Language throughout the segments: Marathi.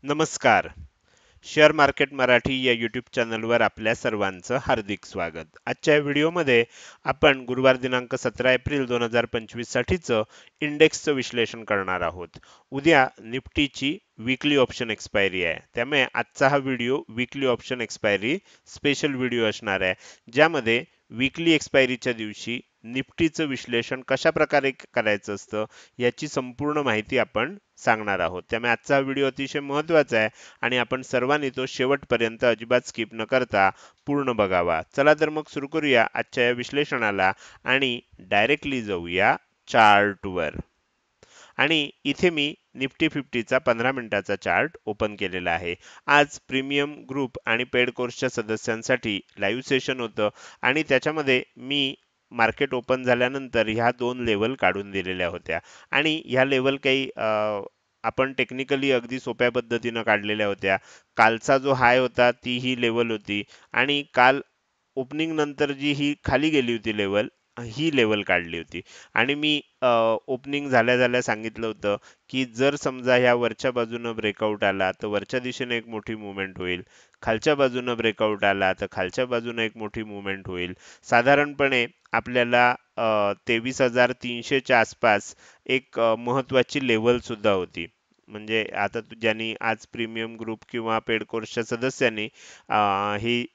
नमस्कार. शेअर मार्केट मराठी या यूट्यूब चॅनलवर आपल्या सर्वांचं हार्दिक स्वागत. आजच्या या व्हिडिओमध्ये आपण गुरुवार दिनांक 17 एप्रिल 2025 साठीचं इंडेक्सचं विश्लेषण करणार आहोत. उद्या निफ्टीची वीकली ऑप्शन एक्सपायरी आहे. त्यामुळे आजचा हा video weekly option expiry special video असणार आहे, ज्यामध्ये वीकली एक्सपायरीच्या दिवशी निफ्टीचं विश्लेषण कशा प्रकारे करायचं असतं याची संपूर्ण माहिती आपण सांगणार आहोत. त्यामुळे आजचा हा व्हिडिओ अतिशय महत्त्वाचा आहे आणि आपण सर्वांनी तो शेवटपर्यंत अजिबात स्किप न करता पूर्ण बघावा. चला तर मग सुरू करूया आजच्या या विश्लेषणाला आणि डायरेक्टली जाऊया चार्टवर. आणि इथे मी निफ्टी 50चा 15 मिनिटाचा चार्ट ओपन केलेला आहे. आज प्रीमियम ग्रुप आणि पेड कोर्सच्या सदस्यांसाठी लाईव्ह सेशन होतं आणि त्याच्यामध्ये मी मार्केट ओपन झाल्यानंतर ह्या दोन लेवल काढून दिलेल्या होत्या आणि ह्या लेवल काही आपण टेक्निकली अगदी सोप्या पद्धतीनं काढलेल्या होत्या. कालचा जो हाय होता ती ही लेवल होती आणि काल ओपनिंग नंतर जी ही खाली गेली होती लेवल, ही लेवल काढली होती आणि मी ओपनिंग झाल्या झाल्या सांगितलं होतं की जर समजा ह्या वरच्या बाजूनं ब्रेकआउट आला तर वरच्या दिशेने एक मोठी मूव्हमेंट होईल, खालच्या बाजूनं ब्रेकआउट आला तर खालच्या बाजूनं एक मोठी मूव्हमेंट होईल. साधारणपणे आपल्याला 23,300च्या आसपास एक महत्वाची लेवल सुद्धा होती. म्हणजे आता ज्यांनी आज प्रीमियम ग्रुप किंवा पेड कोर्सच्या सदस्यांनी ही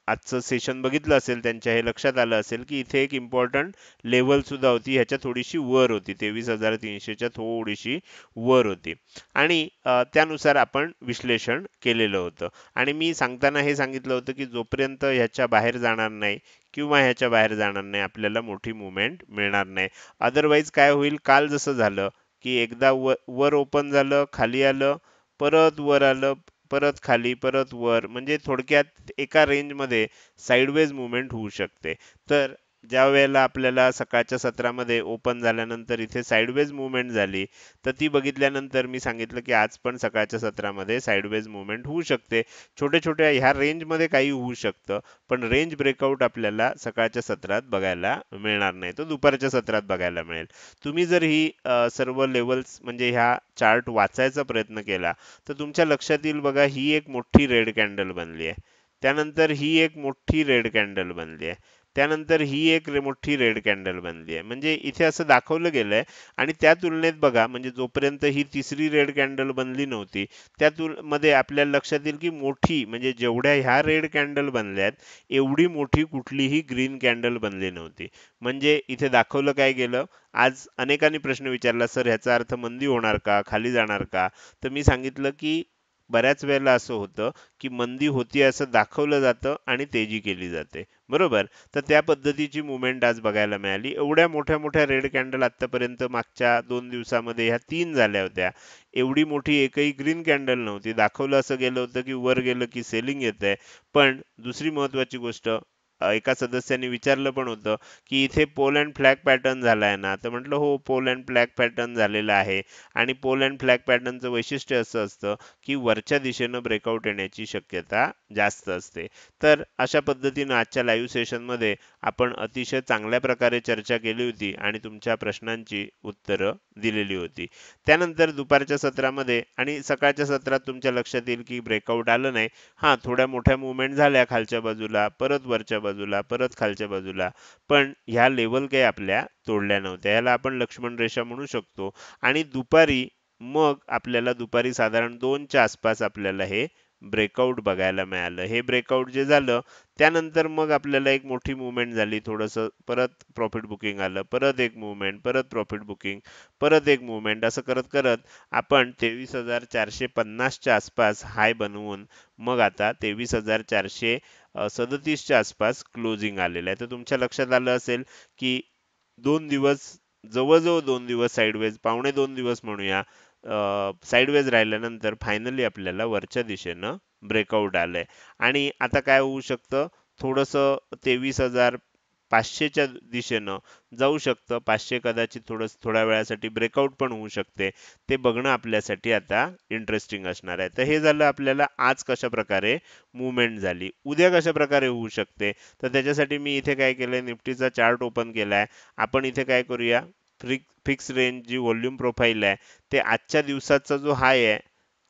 आजचं सेशन बघितलं असेल त्यांच्या हे लक्षात आलं असेल की इथे एक इम्पॉर्टंट लेवल सुद्धा होती, ह्याच्या थोडीशी वर होती, 23,300च्या थोडीशी वर होती आणि त्यानुसार आपण विश्लेषण केलेलं होतं. आणि मी सांगताना हे सांगितलं होतं की जोपर्यंत ह्याच्या बाहेर जाणार नाही किंवा ह्याच्या बाहेर जाणार नाही आपल्याला मोठी मुवमेंट मिळणार नाही. अदरवाईज काय होईल, काल जसं झालं की एकदा वर ओपन झालं, खाली आलं, परत वर आलं, परत खाली, परत वर, म्हणजे थोडक्यात एका रेंजमध्ये साइडवेज मुवमेंट होऊ शकते. तर ज्या वेळेला आपल्याला सकाळच्या सत्रामध्ये ओपन झाल्यानंतर इथे साइडवेज मुवमेंट झाली, तर ती बघितल्यानंतर मी सांगितलं की आज पण सकाळच्या सत्रामध्ये साइडवेज मुवमेंट होऊ शकते. छोट्या छोट्या ह्या रेंजमध्ये काही होऊ शकतं, पण रेंज ब्रेकआउट आपल्याला सकाळच्या सत्रात बघायला मिळणार नाही, तो दुपारच्या सत्रात बघायला मिळेल. तुम्ही जर ही सर्व लेवल्स म्हणजे ह्या चार्ट वाचायचा प्रयत्न केला तर तुमच्या लक्षात येईल बघा, ही एक मोठी रेड कॅन्डल बनली आहे, त्यानंतर ही एक मोठी रेड कॅन्डल बनली आहे, त्यानंतर ही एक मोठी रेड कॅन्डल बनली आहे. म्हणजे इथे असं दाखवलं गेलंय आणि त्या तुलनेत बघा, म्हणजे जोपर्यंत ही तिसरी रेड कॅन्डल बनली नव्हती त्या मध्ये आपल्याला लक्षात येईल की मोठी, म्हणजे जेवढ्या ह्या रेड कॅन्डल बनल्यात एवढी मोठी कुठलीही ग्रीन कॅन्डल बनली नव्हती. म्हणजे इथे दाखवलं काय गेलं, आज अनेकांनी प्रश्न विचारला, सर ह्याचा अर्थ मंदी होणार का, खाली जाणार का? तर मी सांगितलं की बऱ्याच वेळेला असं होतं की मंदी होती असं दाखवलं जातं आणि तेजी केली जाते, बरोबर? तर त्या पद्धतीची मुवमेंट आज बघायला मिळाली. एवढ्या मोठ्या मोठ्या रेड कॅन्डल आतापर्यंत मागच्या 2 दिवसामध्ये ह्या 3 झाल्या होत्या. एवढी मोठी एकही ग्रीन कॅन्डल नव्हती. दाखवलं असं गेलं होतं की वर गेलं की सेलिंग येतंय. पण दुसरी महत्वाची गोष्ट, एका सदस्याने विचारलं पण होतं की इथे पोल अँड फ्लॅग पॅटर्न झालाय ना, तर म्हटलं हो, पोल अँड फ्लॅग पॅटर्न झालेला आहे आणि पोल अँड फ्लॅग पॅटर्नचं वैशिष्ट्य असं असतं की वरच्या दिशेनं ब्रेकआउट येण्याची शक्यता जास्त असते. तर अशा पद्धतीनं आजच्या लाईव्ह सेशनमध्ये आपण अतिशय चांगल्या प्रकारे चर्चा केली होती आणि तुमच्या प्रश्नांची उत्तरं दिलेली होती. त्यानंतर दुपारच्या सत्रामध्ये आणि सकाळच्या सत्रात तुमच्या लक्षात येईल की ब्रेकआउट आलं नाही. हां, थोड्या मोठ्या मुवमेंट झाल्या खालच्या बाजूला, परत वरच्या बाजूला, परत खालच्या बाजूला, पण ह्या लेवल काही आपल्या तोडल्या नव्हत्या. ह्याला आपण लक्ष्मण रेषा म्हणू शकतो. आणि दुपारी मग आपल्याला दुपारी साधारण 2च्या आसपास आपल्याला हे ब्रेकआउट बघायला मिळालं. हे ब्रेकआउट जे झालं त्यानंतर मग आपल्याला एक मोठी मूव्हमेंट झाली, थोडंसं परत प्रॉफिट बुकिंग आलं, परत एक मूव्हमेंट, परत प्रॉफिट बुकिंग, परत एक मूव्हमेंट, असं करत करत आपण 23,450च्या आसपास हाय बनवून मग आता 23,437च्या आसपास क्लोजिंग आलेलं आहे. तर तुमच्या लक्षात आलं असेल की 2 दिवस, जवळजवळ 2 दिवस साइडवेज, पावणे 2 दिवस म्हणूया, साइडवेज राहिल्यानंतर फायनली आपल्याला वरच्या दिशेनं ब्रेकआउट आलंय. आणि आता काय होऊ शकतं, थोडंसं 23,500च्या दिशेनं जाऊ शकतं. 500 कदाचित थोड्या वेळासाठी ब्रेकआउट पण होऊ शकते. ते बघणं आपल्यासाठी आता इंटरेस्टिंग असणार आहे. तर हे झालं आपल्याला आज कशा प्रकारे मूव्हमेंट झाली. उद्या कशा प्रकारे होऊ शकते, तर त्याच्यासाठी मी इथे काय केलंय, निफ्टीचा चार्ट ओपन केलाय. आपण इथे काय करूया, फिक्स रेंज जी व्हॉल्यूम प्रोफाईल आहे ते आजच्या दिवसाचा जो हाय आहे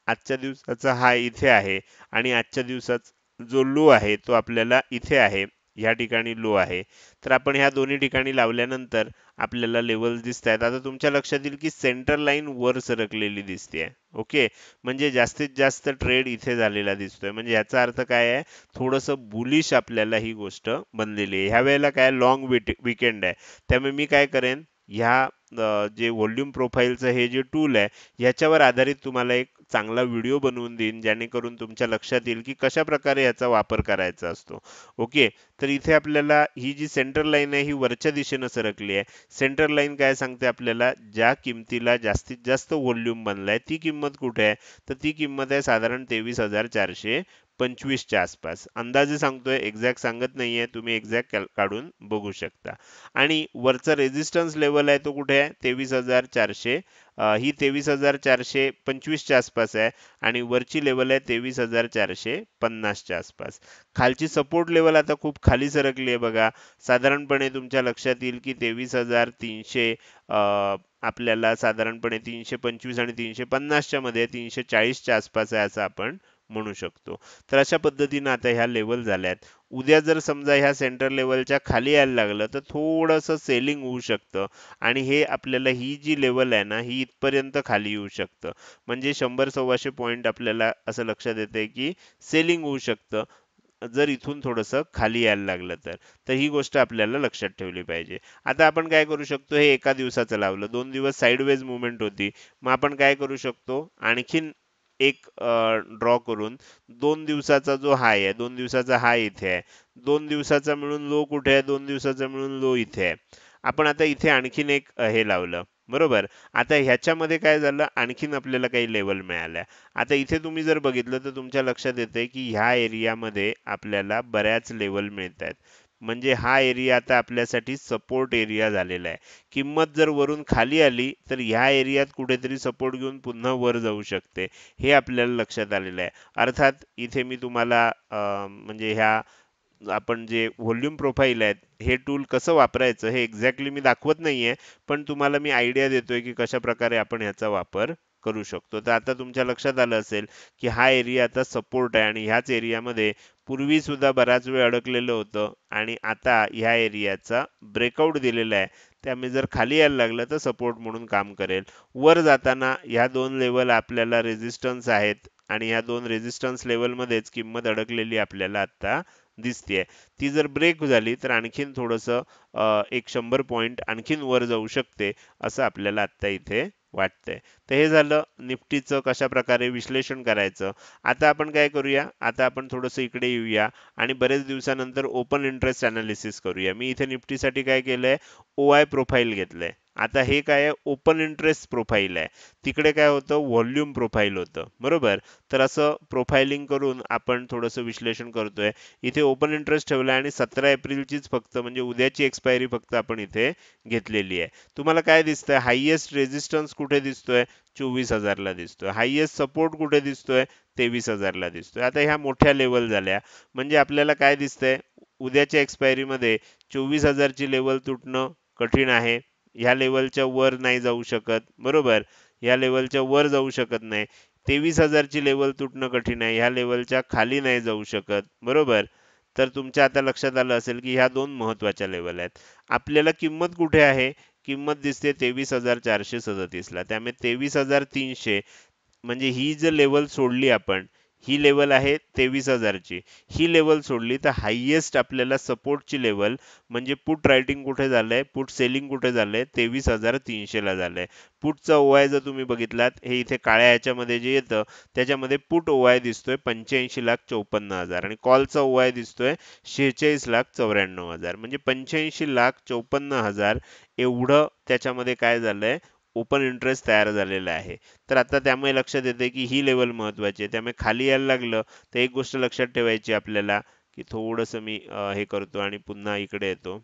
आजच्या दिवसाचा हाय इथे आहे आणि आजच्या दिवसाचा जो लो आहे तो आपल्याला इथे आहे, ह्या ठिकाणी लो आहे. तर आपण ह्या दोन्ही ठिकाणी लावल्यानंतर आपल्याला लेवल्स दिसत आहेत. आता तुमच्या लक्षात येईल की सेंटर लाईन वर सरकलेली दिसते. ओके, म्हणजे जास्तीत जास्त ट्रेड इथे झालेला दिसतोय. म्हणजे याचा अर्थ काय आहे, थोडंसं बुलिश आपल्याला ही गोष्ट बनलेली आहे. ह्या वेळेला काय लॉंग वीकेंड आहे, त्यामुळे मी काय करेन, ह्या जे व्हॉल्यूम प्रोफाईलचं हे जे टूल आहे ह्याच्यावर आधारित तुम्हाला एक चांगला व्हिडिओ बनवून देईन, जेणेकरून तुमच्या लक्षात येईल की कशा प्रकारे याचा वापर करायचा असतो. ओके, तर इथे आपल्याला ही जी सेंटर लाईन आहे ही वरच्या दिशेनं सरकली आहे. सेंटर लाईन काय सांगते आपल्याला, ज्या किमतीला जास्तीत जास्त व्हॉल्यूम बनलाय ती किंमत कुठे आहे, तर ती किंमत आहे साधारण 23,425 च्या आसपास. अंदाजे सांगतोय, एक्झॅक्ट सांगत नाहीये, तुम्ही एक्झॅक्ट काढून बघू शकता. आणि वरचा रेझिस्टन्स लेवल आहे तो कुठे आहे, 23,400. ही 23,425 च्या आसपास आहे आणि वरची लेवल आहे 23,450 च्या आसपास. खालची सपोर्ट लेवल आता खूप खाली सरकली आहे बघा. साधारणपणे तुमच्या लक्षात येईल की 23,300 आपल्याला साधारणपणे 325 आणि 350 च्या मध्ये 340 च्या आसपास आहे असं आपण म्हणू शकतो. तर अशा पद्धतीने आता ह्या लेवल झाल्यात. उद्या जर समजा ह्या सेंटर लेवलच्या खाली यायला लागलं तर थोडंसं सेलिंग होऊ शकतं आणि हे आपल्याला ही जी लेवल आहे ना ही इथपर्यंत खाली येऊ शकतं. म्हणजे 100-125 पॉईंट आपल्याला असं लक्षात येतंय की सेलिंग होऊ शकतं जर इथून थोडंसं खाली यायला लागलं तर. तर ही गोष्ट आपल्याला लक्षात ठेवली पाहिजे. आता आपण काय करू शकतो, हे एका दिवसाचं लावलं, 2 दिवस साइडवेज मुवमेंट होती, मग आपण काय करू शकतो, आणखीन एक ड्रॉ करून 2 दिवसाचा जो हाय आहे, 2 दिवसाचा हाय इथे आहे, 2 दिवसाचा मिळून लो कुठे आहे, 2 दिवसाचा मिळून लो इथे आहे. आपण आता इथे आणखीन एक हे लावलं, बरोबर. आता ह्याच्यामध्ये काय झालं, आणखीन आपल्याला काही लेवल मिळाल्या. आता इथे तुम्ही जर बघितलं तर तुमच्या लक्षात येते की ह्या एरियामध्ये आपल्याला बऱ्याच लेवल मिळत आहेत. म्हणजे हा एरिया आता आपल्यासाठी सपोर्ट एरिया झालेला आहे. किंमत जर वरून खाली आली तर ह्या एरियात कुठेतरी सपोर्ट घेऊन पुन्हा वर जाऊ शकते, हे आपल्याला लक्षात आलेलं आहे. अर्थात इथे मी तुम्हाला म्हणजे ह्या आपण जे व्हॉल्यूम प्रोफाईल आहेत हे टूल कसं वापरायचं हे एक्झॅक्टली मी दाखवत नाहीये, पण तुम्हाला मी आयडिया देतोय की कशा प्रकारे आपण ह्याचा वापर करू शकतो. तर आता तुमच्या लक्षात आलं असेल की हा एरिया आता सपोर्ट आहे आणि ह्याच एरियामध्ये पूर्वी सुद्धा बराच वेळ अडकलेलं होतं आणि आता ह्या एरियाचा ब्रेकआउट दिलेला आहे. त्यामुळे जर खाली यायला लागलं तर सपोर्ट म्हणून काम करेल. वर जाताना ह्या दोन लेवल आपल्याला रेझिस्टन्स आहेत आणि ह्या दोन रेझिस्टन्स लेवलमध्येच किंमत अडकलेली आपल्याला आता दिसतेय. ती जर ब्रेक झाली तर आणखीन थोडंसं एक 100 पॉईंट आणखीन वर जाऊ शकते असं आपल्याला आता इथे वाटतंय. तर हे झालं निफ्टीचं कशा प्रकारे विश्लेषण करायचं. आता आपण काय करूया, आता आपण थोडंसं इकडे येऊया आणि बरेच दिवसानंतर ओपन इंटरेस्ट अनालिसिस करूया. मी इथे निफ्टीसाठी काय केलंय, OI प्रोफाईल घेतलंय. आता हे काय आहे, ओपन इंटरेस्ट प्रोफाईल आहे. तिकडे काय होतं, व्हॉल्यूम प्रोफाईल होतं, बरोबर. तर असं प्रोफाइलिंग करून आपण थोडंसं विश्लेषण करतोय. इथे ओपन इंटरेस्ट ठेवला आणि 17 एप्रिलचीच फक्त म्हणजे उद्याची एक्सपायरी फक्त आपण इथे घेतलेली आहे. तुम्हाला काय दिसतंय, हायएस्ट रेझिस्टन्स कुठे दिसतोय, 24,000 ला दिसतोय. हायएस्ट सपोर्ट कुठे दिसतोय, 23,000 ला दिसतोय. आता ह्या मोठ्या लेवल झाल्या, म्हणजे आपल्याला काय दिसतंय, उद्याच्या एक्सपायरी मध्ये 24,000 ची लेवल तुटणं कठीण आहे. ह्या लेवलच्या वर नाही जाऊ शकत, बरोबर. ह्या लेवलच्या वर जाऊ शकत नाही. 23,000 ची लेवल तुटणं कठीण आहे, ह्या लेवलच्या खाली नाही जाऊ शकत, बरोबर. तर तुमच्या आता लक्षात आलं असेल की ह्या दोन महत्वाच्या लेवल आहेत. आपल्याला किंमत कुठे आहे, किंमत दिसते 23,437 ला. त्यामुळे 23,300 म्हणजे ही जर लेवल सोडली आपण, ही लेवल आहे 23,000 ची, ही लेवल सोडली तर हायएस्ट आपल्याला सपोर्टची लेवल म्हणजे पुट रायटिंग कुठे झालंय, पुट सेलिंग कुठे झालंय, 23,300 ला झालंय. पुटचा ओआय जर तुम्ही बघितलात, हे इथे काळ्या ह्याच्यामध्ये जे येतं त्याच्यामध्ये पुट ओआय दिसतोय 85,54,000 आणि कॉलचा ओआय दिसतोय 46,94,000. म्हणजे 85,54,000 एवढं त्याच्यामध्ये काय झालंय, ओपन इंटरेस्ट तयार झालेला आहे. तर आता त्यामुळे लक्षात येते की ही लेवल महत्वाची आहे. त्यामुळे खाली यायला लागलं तर एक गोष्ट लक्षात ठेवायची आपल्याला की थोडंसं मी हे करतो आणि पुन्हा इकडे येतो.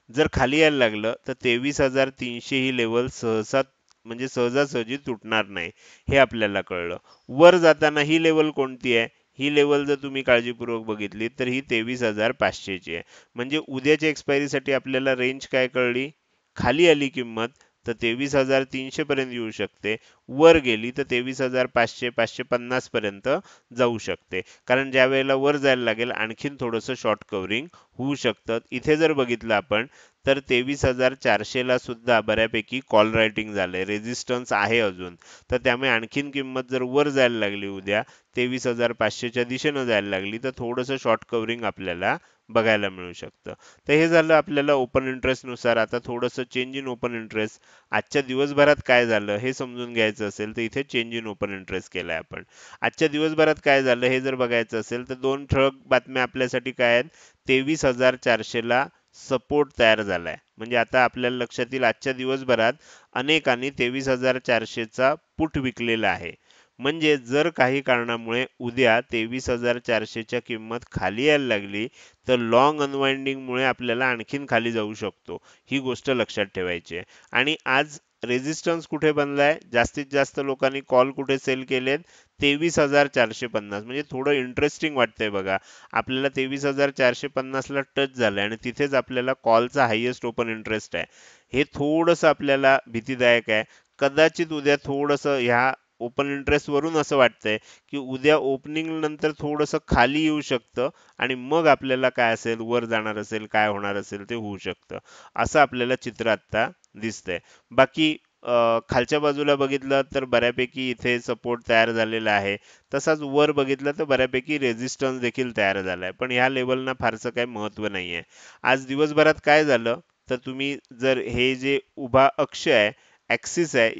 जर खाली यायला लागलं तर 23,300 ही लेवल सहसा म्हणजे सहजासहजी तुटणार नाही, हे आपल्याला कळलं. वर जाताना ही लेवल कोणती आहे, ही लेवल जर तुम्ही काळजीपूर्वक बघितली तर ही 23,500 ची आहे. म्हणजे उद्याच्या एक्सपायरीसाठी आपल्याला रेंज काय कळली, खाली आली किंमत तर 23,300 पर्यंत येऊ शकते. वर गेली तर 23,500 550 पर्यंत जाऊ शकते. कारण ज्या वेळेला वर जायला लागेल आणखीन थोडंसं शॉर्ट कव्हरिंग होऊ शकतं. इथे जर बघितलं आपण तर 23,400 ला सुद्धा बऱ्यापैकी कॉल रायटिंग झालंय, रेझिस्टन्स आहे अजून. तर त्यामुळे आणखीन किंमत जर वर जायला लागली उद्या 23,500 च्या दिशेनं जायला लागली तर थोडंसं शॉर्ट कव्हरिंग आपल्याला बघायला मिळू शकतं. तर हे झालं आपल्याला ओपन इंटरेस्ट नुसार. आता थोडंसं चेंज इन ओपन इंटरेस्ट आजच्या दिवसभरात काय झालं हे समजून घ्यायचं असेल तर इथे चेंज इन ओपन इंटरेस्ट केलाय आपण. आजच्या दिवसभरात काय झालं हे जर बघायचं असेल तर दोन ठळक बातम्या आपल्यासाठी काय आहेत. 23,400 ला सपोर्ट तयार झालाय. म्हणजे आता आपल्याला लक्षात येईल आजच्या दिवसभरात अनेकांनी 23,400 चा पुट विकलेला आहे. म्हणजे जर काही कारणामुळे उद्या 23,400 च्या किंमत खाली यायला लागली तर लॉंग अनवाइंडिंगमुळे आपल्याला आणखीन खाली जाऊ शकतो. ही गोष्ट लक्षात ठेवायची आहे. आणि आज रेझिस्टन्स कुठे बनलाय, जास्तीत जास्त लोकांनी कॉल कुठे सेल केलेत, 23,450. म्हणजे थोडं इंटरेस्टिंग वाटतंय बघा. आपल्याला 23,450 ला टच झालंय आणि तिथेच आपल्याला कॉलचा हायेस्ट ओपन इंटरेस्ट आहे. हे थोडंसं आपल्याला भीतीदायक आहे. कदाचित उद्या थोडंसं ह्या ओपन इंटरेस्ट वरून असं वाटतंय की उद्या ओपनिंग नंतर थोडंसं खाली येऊ शकतं आणि मग आपल्याला काय असेल, वर जाणार असेल, काय होणार असेल ते होऊ शकतं. असं आपल्याला चित्र आता दिसतंय. बाकी खालच्या बाजूला बघितलं तर बऱ्यापैकी इथे सपोर्ट तयार झालेला आहे. तसाच वर बघितलं तर बऱ्यापैकी रेझिस्टन्स देखील तयार झालाय. पण ह्या लेवलना फारसं काही महत्त्व नाहीये. आज दिवसभरात काय झालं तर तुम्ही जर हे जे उभा अक्ष आहे, ॲक्सिस आहे,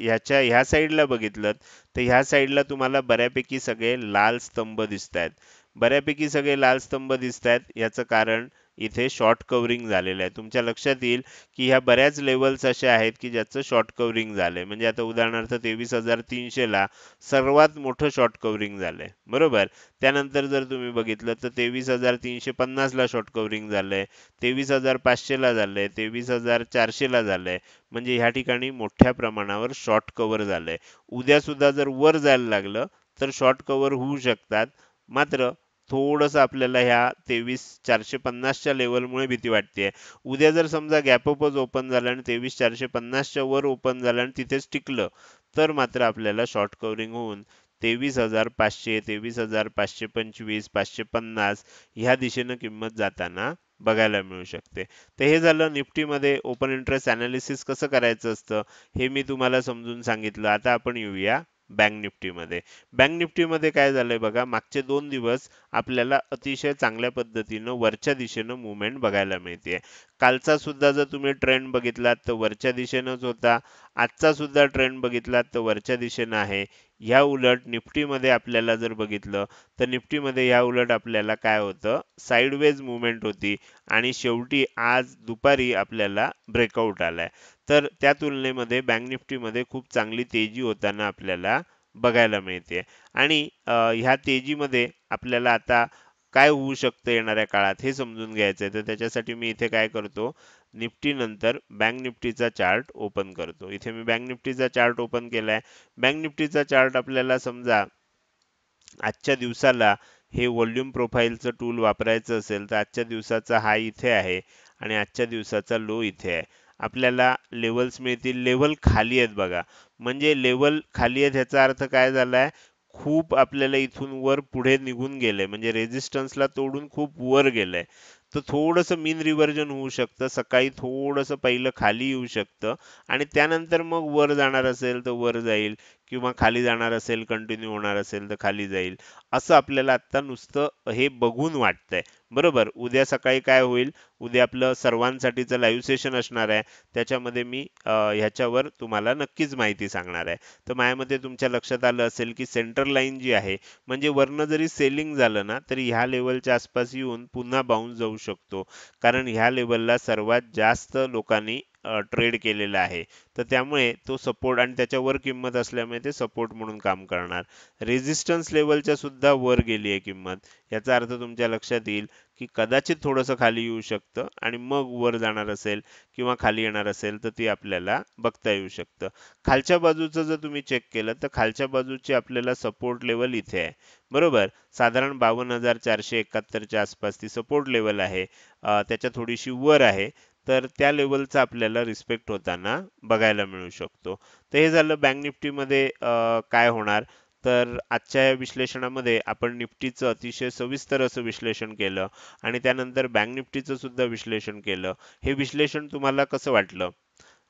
ह्या साईडला बघितलं तर ह्या साईडला तुम्हाला बऱ्यापैकी सगळे लाल स्तंभ दिसतायत. बऱ्यापैकी सगळे लाल स्तंभ दिसतायत. याचं कारण इथे शॉर्ट कव्हरिंग झालेलं आहे. तुमच्या लक्षात येईल की ह्या बऱ्याच लेवल्स अशा आहेत की ज्याचं शॉर्ट कव्हरिंग झालंय. म्हणजे आता उदाहरणार्थ 23,300 ला सर्वात मोठं शॉर्ट कव्हरिंग झालंय, बरोबर. त्यानंतर जर तुम्ही बघितलं तर 23,350 ला शॉर्ट कव्हरिंग झालंय, 23,500 ला झालंय, 23,400 ला झालंय. म्हणजे ह्या ठिकाणी मोठ्या प्रमाणावर शॉर्ट कव्हर झालंय. उद्या सुद्धा जर वर जायला लागलं तर शॉर्ट कव्हर होऊ शकतात. मात्र थोडंसं आपल्याला ह्या 23,450 च्या लेवलमुळे भीती वाटते. उद्या जर समजा गॅपअपच ओपन झालं आणि 23,450 च्या वर ओपन झालं आणि तिथेच टिकलं तर मात्र आपल्याला शॉर्ट कव्हरिंग होऊन 23,500, 23,525, 550 ह्या दिशेनं किंमत जाताना बघायला मिळू शकते. तर हे झालं निफ्टीमध्ये ओपन इंटरेस्ट अनालिसिस कसं करायचं असतं हे मी तुम्हाला समजून सांगितलं. आता आपण येऊया बँक निफ्टीमध्ये. बँक निफ्टीमध्ये काय झालंय बघा, मागचे 2 दिवस आपल्याला अतिशय चांगल्या पद्धतीनं वरच्या दिशेनं मूव्हमेंट बघायला मिळते. कालचा सुद्धा जर तुम्ही ट्रेंड बघितलात तर वरच्या दिशेनंच होता. आजचा सुद्धा ट्रेंड बघितलात तर वरच्या दिशेनं आहे. ह्या उलट निफ्टीमध्ये आपल्याला जर बघितलं तर निफ्टीमध्ये ह्या उलट आपल्याला काय होतं, साइडवेज मूव्हमेंट होती आणि शेवटी आज दुपारी आपल्याला ब्रेकआउट आलाय. तर त्या तुलनेमध्ये बँक निफ्टीमध्ये खूप चांगली तेजी होताना आपल्याला बघायला मिळते. आणि ह्या तेजीमध्ये आपल्याला आता काय होऊ शकतं येणाऱ्या काळात हे समजून घ्यायचं आहे. तर त्याच्यासाठी मी इथे काय करतो, निफ्टी नंतर बँक निफ्टीचा चार्ट ओपन करतो. इथे मी बँक निफ्टीचा चार्ट ओपन केलाय. बँक निफ्टीचा चार्ट आपल्याला समजा आजच्या दिवसाला हे व्हॉल्यूम प्रोफाइलचं टूल वापरायचं असेल तर आजच्या दिवसाचा हाय इथे आहे आणि आजच्या दिवसाचा लो इथे आहे. आपल्याला लेवल्स मिळतील. लेवल खाली आहेत बघा. म्हणजे लेवल खाली आहेत ह्याचा अर्थ काय झालाय, खूप आपल्याला इथून वर पुढे निघून गेलंय. म्हणजे रेझिस्टन्सला तोडून खूप वर गेलंय. तर थोडंसं मीन रिव्हर्जन होऊ शकतं. सकाळी थोडंसं पहिलं खाली येऊ शकतं आणि त्यानंतर मग वर जाणार असेल तर वर जाईल किंवा खाली जाणार असेल, कंटिन्यू होणार असेल तर खाली जाईल. असं आपल्याला आता नुसतं हे बघून वाटतंय, बरोबर. उद्या सकाळी काय होईल, उद्या आपलं सर्वांसाठीचं लाईव्ह सेशन असणार आहे. त्याच्यामध्ये मी ह्याच्यावर तुम्हाला नक्कीच माहिती सांगणार आहे. तर माझ्या मते तुमच्या लक्षात आलं असेल की सेंटर लाईन जी आहे, म्हणजे वरनं जरी सेलिंग झालं ना तरी ह्या लेवलच्या आसपास येऊन पुन्हा बाउन्स जाऊ शकतो. कारण ह्या लेवलला सर्वात जास्त लोकांनी ट्रेड केलेला आहे. तर त्यामुळे तो सपोर्ट आणि त्याच्यावर किंमत असल्यामुळे ते सपोर्ट म्हणून काम करणार. रेझिस्टन्स लेवलच्या सुद्धा वर गेली आहे किंमत. याचा अर्थ तुमच्या लक्षात येईल की कदाचित थोडंसं खाली येऊ शकतं आणि मग वर जाणार असेल किंवा खाली येणार असेल तर ते आपल्याला बघता येऊ शकतं. खालच्या बाजूचं जर तुम्ही चेक केलं तर खालच्या बाजूची आपल्याला सपोर्ट लेवल इथे आहे, बरोबर. साधारण 52,471 च्या आसपास ती सपोर्ट लेवल आहे. त्याच्या थोडीशी वर आहे. तर त्या लेवलचा आपल्याला रिस्पेक्ट होताना बघायला मिळू शकतो. तर हे झालं बँक निफ्टीमध्ये काय होणार. तर आजच्या या विश्लेषणामध्ये आपण निफ्टीचं अतिशय सविस्तर असं विश्लेषण केलं आणि त्यानंतर बँक निफ्टीचं सुद्धा विश्लेषण केलं. हे विश्लेषण तुम्हाला कसं वाटलं?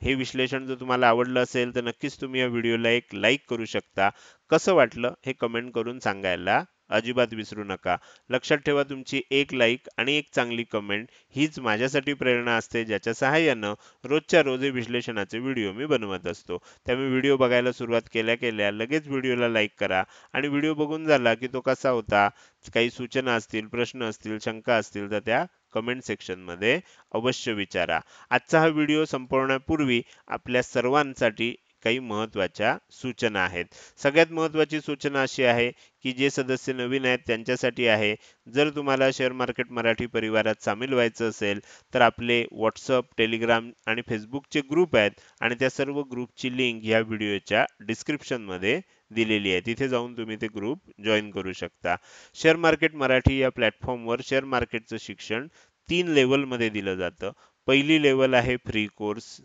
हे विश्लेषण जर तुम्हाला आवडलं असेल तर नक्कीच तुम्ही या व्हिडिओला एक लाईक करू शकता. कसं वाटलं हे कमेंट करून सांगायला अजिबात विसरू नका. लक्षात ठेवा, तुमची एक लाईक आणि एक चांगली कमेंट हीच माझ्यासाठी प्रेरणा असते, ज्याच्या सहाय्यानं रोजच्या रोज हे विश्लेषणाचे व्हिडिओ मी बनवत असतो. त्यामुळे व्हिडिओ बघायला सुरुवात केल्या केल्या लगेच व्हिडिओला लाईक करा आणि व्हिडिओ बघून झाला की तो कसा होता, काही सूचना असतील, प्रश्न असतील, शंका असतील तर त्या कमेंट सेक्शनमध्ये अवश्य विचारा. आजचा हा व्हिडिओ संपवण्यापूर्वी आपल्या सर्वांसाठी काही महत्त्वाच्या सूचना आहेत. सगळ्यात महत्त्वाची सूचना अशी आहे की जे सदस्य नवीन आहेत त्यांच्यासाठी आहे. जर तुम्हाला शेअर मार्केट मराठी परिवारात सामील व्हायचं असेल तर आपले WhatsApp, Telegram आणि Facebookचे ग्रुप आहेत आणि त्या सर्व ग्रुपची लिंक या व्हिडिओच्या डिस्क्रिप्शनमध्ये दिलेली आहे. तिथे जाऊन तुम्ही ते ग्रुप जॉइन करू शकता. शेअर मार्केट मराठी या प्लॅटफॉर्मवर शेअर मार्केटचं शिक्षण 3 लेव्हलमध्ये दिलं जातं. पहिली लेवल आहे फ्री कोर्स,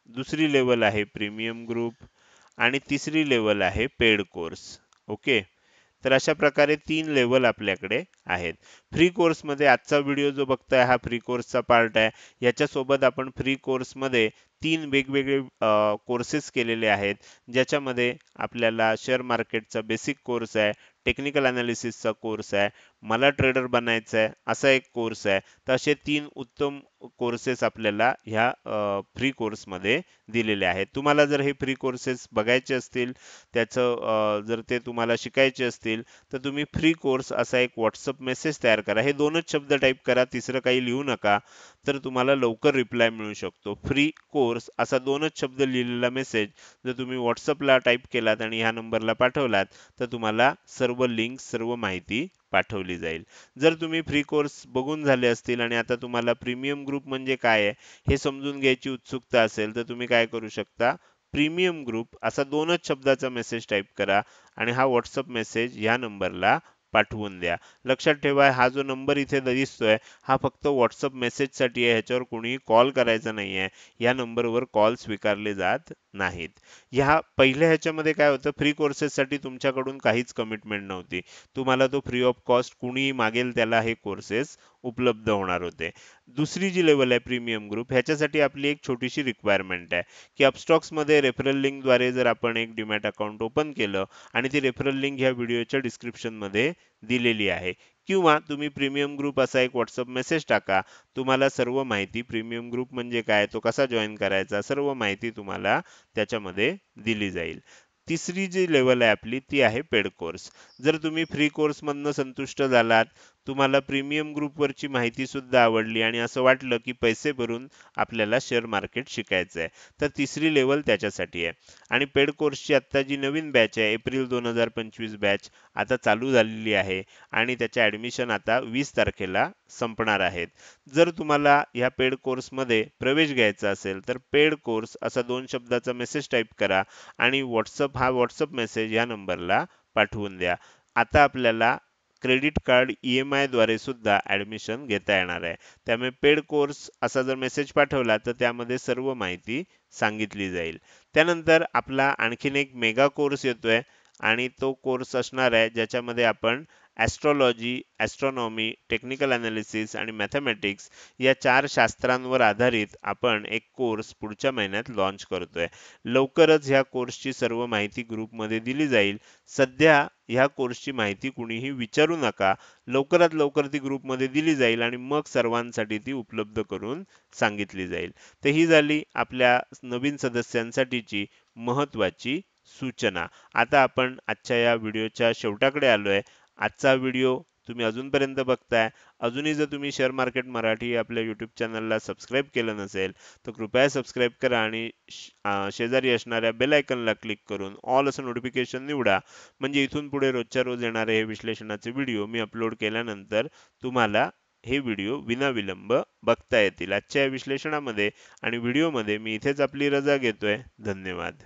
दुसरी लेवल आहे प्रीमियम ग्रुप आणि तिसरी लेवल आहे पेड कोर्स. ओके. तर अशा प्रकारे 3 लेवल आपल्याकडे आहेत. फ्री कोर्समध्ये आजचा व्हिडिओ जो बघताय हा फ्री कोर्सचा पार्ट आहे. याच्यासोबत आपण फ्री कोर्समध्ये 3 वेगवेगळे कोर्सेस केलेले आहेत, ज्याच्यामध्ये आपल्याला शेअर मार्केटचा बेसिक कोर्स आहे, टेक्निकल अनालिसिसचा कोर्स आहे, मला ट्रेडर बनायचं आहे असा एक कोर्स आहे. तर असे 3 उत्तम कोर्सेस आपल्याला ह्या फ्री कोर्समध्ये दिलेले आहेत. तुम्हाला जर हे फ्री कोर्सेस बघायचे असतील, जर ते तुम्हाला शिकायचे असतील तर तुम्ही फ्री कोर्स असा एक WhatsApp मेसेज तयार करा. हे 2च शब्द टाइप करा, तिसरं काही लिहू नका. तर तुम्हाला लवकर रिप्लाय मिळू शकतो. फ्री कोर्स असा 2च शब्द लिहिलेला मेसेज जर तुम्ही WhatsAppला टाइप केलात आणि ह्या नंबरला पाठवलात तर तुम्हाला सर्व लिंक, सर्व माहिती पाठवली जाईल. जर तुम्ही फ्री कोर्स बघून झाले असतील आणि आता तुम्हाला प्रीमियम ग्रुप म्हणजे काय आहे हे समजून घ्यायची उत्सुकता असेल तर तुम्ही काय करू शकता, प्रीमियम ग्रुप असा 2च शब्दाचा मेसेज टाइप करा आणि हा WhatsApp मेसेज या नंबरला पाठवून द्या. लक्षात ठेवा, हा जो नंबर इथे दिसतोय हा फक्त WhatsApp मेसेजसाठी आहे. ह्याच्यावर कोणीही कॉल करायचा नाहीये. या नंबरवर कॉल स्वीकारले जात नाहीत. ह्या पहिल्या ह्याच्यामध्ये काय होतं, फ्री कोर्सेससाठी तुमच्याकडून काहीच कमिटमेंट नव्हती. तुम्हाला तो फ्री ऑफ कॉस्ट कुणीही मागेल त्याला हे कोर्सेस उपलब्ध होणार होते. दुसरी जी लेवल आहे प्रीमियम ग्रुप, ह्याच्यासाठी आपली एक छोटीशी रिक्वायरमेंट आहे की अपस्टॉक्समध्ये रेफरल लिंकद्वारे जर आपण एक डीमॅट अकाउंट ओपन केलं आणि ती रेफरल लिंक ह्या व्हिडिओच्या डिस्क्रिप्शनमध्ये दिलेली आहे, किंवा तुम्ही प्रीमियम ग्रुप असा एक WhatsApp मेसेज टाका. तुम्हाला सर्व माहिती, प्रीमियम ग्रुप म्हणजे काय, तो कसा जॉइन करायचा, सर्व माहिती तुम्हाला त्याच्यामध्ये दिली जाईल. तिसरी जी लेवल आहे आपली ती आहे पेड कोर्स. जर तुम्ही फ्री कोर्समधनं संतुष्ट झालात, तुम्हाला प्रीमियम ग्रुपवरची माहिती सुद्धा आवडली आणि असं वाटलं की पैसे भरून आपल्याला शेअर मार्केट शिकायचं आहे, तर तिसरी लेवल त्याच्यासाठी आहे. आणि पेड कोर्सची आत्ता जी नवीन बॅच आहे, एप्रिल 2025 बॅच आता चालू झालेली आहे आणि त्याचे ॲडमिशन आता 20 तारखेला संपणार आहेत. जर तुम्हाला ह्या पेड कोर्समध्ये प्रवेश घ्यायचा असेल तर पेड कोर्स असा 2 शब्दाचा मेसेज टाइप करा आणि हा WhatsApp मेसेज या नंबरला पाठवून द्या. आता आपल्याला क्रेडिट कार्ड EMI द्वारे सुद्धा ॲडमिशन घेता येणार आहे. त्यामुळे पेड कोर्स असा जर मेसेज पाठवला तर त्यामध्ये सर्व माहिती सांगितली जाईल. त्यानंतर आपला आणखीन एक मेगा कोर्स येतोय आणि तो कोर्स असणार आहे ज्याच्यामध्ये आपण ॲस्ट्रॉलॉजी, ॲस्ट्रॉनॉमी, टेक्निकल अनालिसिस आणि मॅथेमॅटिक्स या 4 शास्त्रांवर आधारित आपण एक कोर्स पुढच्या महिन्यात लॉन्च करतोय. लवकरच ह्या कोर्सची सर्व माहिती ग्रुपमध्ये दिली जाईल. सध्या ह्या कोर्सची माहिती कुणीही विचारू नका. लवकरात लवकर ती ग्रुपमध्ये दिली जाईल आणि मग सर्वांसाठी ती उपलब्ध करून सांगितली जाईल. तर ही झाली आपल्या नवीन सदस्यांसाठीची महत्त्वाची सूचना. आता आपण आजच्या या व्हिडिओच्या शेवटाकडे आलोय. आजचा व्हिडिओ तुम्ही अजूनपर्यंत बघताय. अजूनही जर तुम्ही शेअर मार्केट मराठी या आपल्या YouTube चॅनलला सबस्क्राईब केलं नसेल तर कृपया सबस्क्राईब करा आणि शेजारी असणाऱ्या बेल आयकॉनला क्लिक करून ऑल असं नोटिफिकेशन निवडा. म्हणजे इथून पुढे रोजच्या रोज येणारे हे विश्लेषणाचे व्हिडिओ मी अपलोड केल्यानंतर तुम्हाला हे व्हिडिओ विनाविलंब बघता येतील. आजच्या या विश्लेषणामध्ये आणि व्हिडिओमध्ये मी इथेच आपली रजा घेतोय. धन्यवाद.